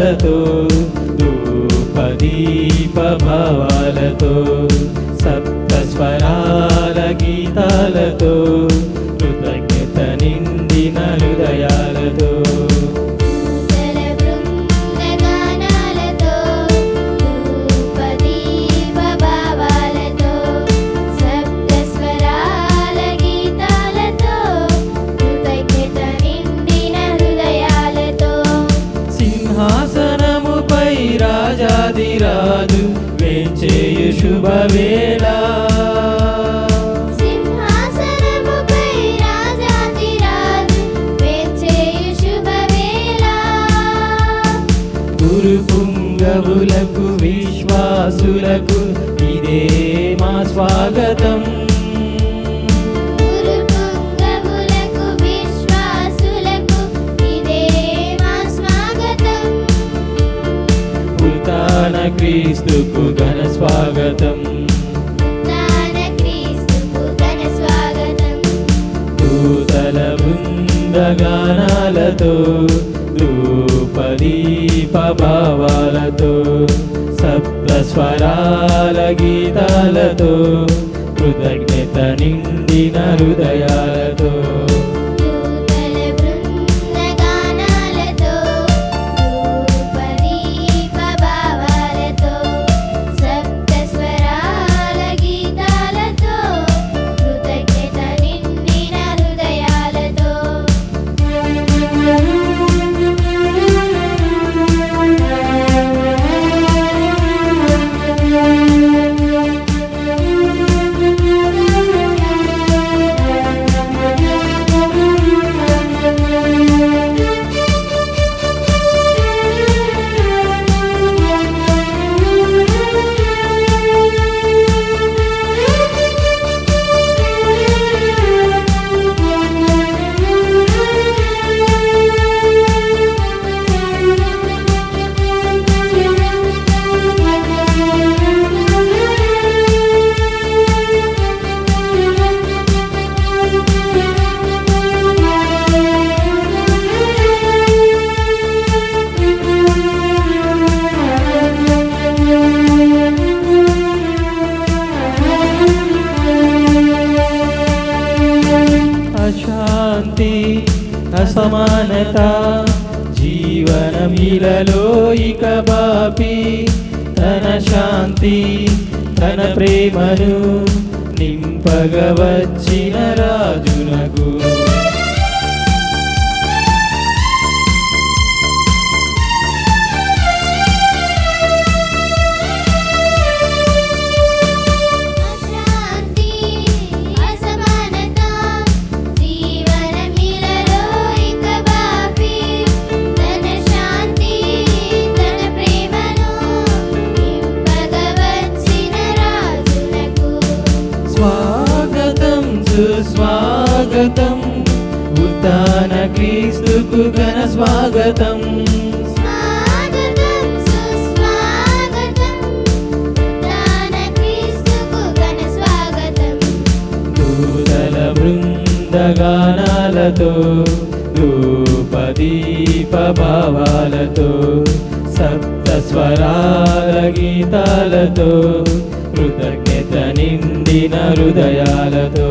గానాలతో ధూపదీప భావాలతో సప్త స్వరాల గీతాలతో కృతజ్ఞత నిండిన హృదయాలతో సింహాసనముపై రాజాదిరాజు వేంచేయు శుభవేళ గురు పుంగవులకు విశ్వాసులకు ఇదే మా స్వాగతం. క్రీస్తుకు ఘన స్వాగతం. దూతల బృందగానాలతో ధూపదీప భావాలతో సప్త స్వరాల గీతాలతో కృతజ్ఞత నిండిన హృదయాలతో అశాంతి అసమానత జీవనమిలలో ఇక బాపి తన శాంతి తన ప్రేమను నింపగ వచ్చిన రాజునకు స్వాగతం సుస్వాగతం ఉత్థాన క్రీస్తుకు ఘన స్వాగతం. దూతల బృందగానాలతో ధూపదీప భావాలతో సప్త స్వరాల గీతాలతో కృతజ్ఞత నిండిన హృదయాలతో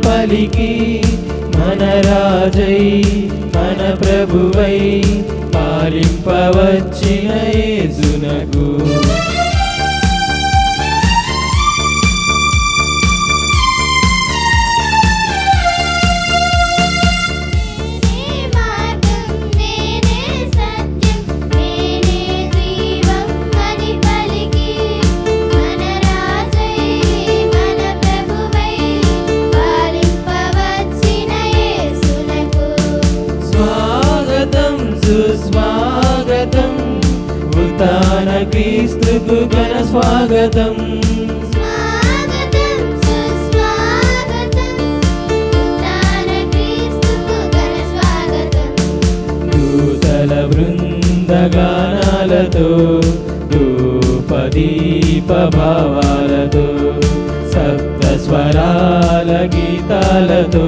పలికి మన రాజై మన ప్రభువై పాలింపవచ్చిన యేసునకు క్రీస్తుకు ఘన స్వాగతం. స్వాగతం సుస్వాగతం ఉత్థాన క్రీస్తుకు ఘన స్వాగతం. దూతల బృందగానాలతో ధూపదీప భావాలతో సప్త స్వరాల గీతాలతో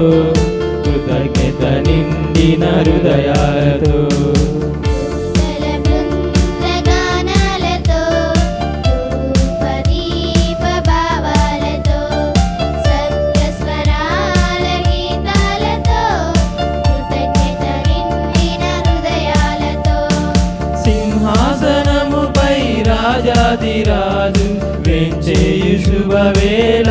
కృతజ్ఞత నిండిన హృదయాలతో దూతల బృందగానాలతో ధూపదీప భావాలతో సప్త స్వరాల గీతాలతో కృతజ్ఞత నిండిన హృదయాలతో సింహాసనముపై రాజాదిరాజు వేంచేయు శుభవేళ.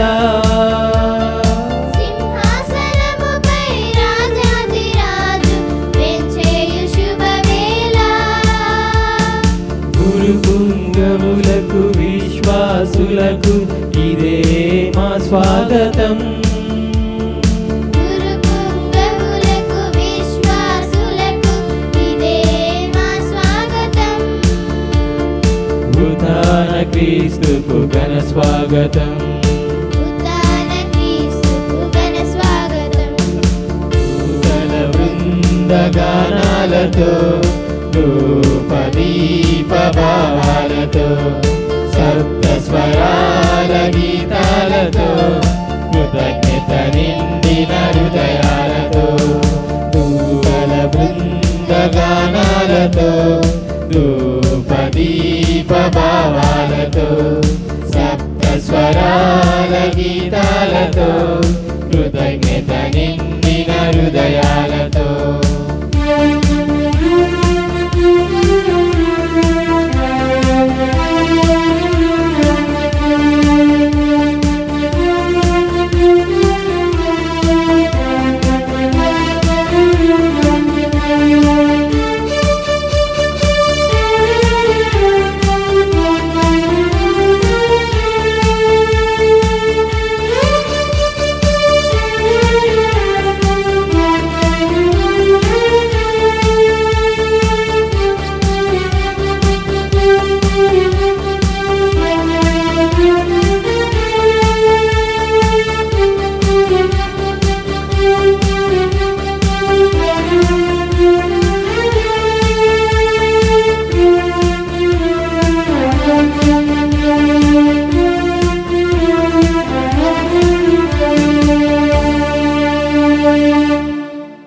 సింహాసనముపై రాజాధిరాజు వేంచేయు శుభవేళ. గురు పుంగవులకు విశ్వాసులకు ఇదే మా స్వాగతం. గురు పుంగవులకు విశ్వాసులకు ఇదే మా స్వాగతం. ఉత్థాన క్రీస్తుకు ఘన స్వాగతం. ఉత్థాన క్రీస్తుకు ఘన స్వాగతం. దూతల బృందగానాలతో ధూపదీప భావాలతో సప్త స్వరాల గీతాలతో కృతజ్ఞత నిండిన హృదయాలతో దూతల బృందగానాలతో ధూపదీప భావాలతో సప్త స్వరాల గీతాలతో కృతజ్ఞత నిండిన హృదయాలతో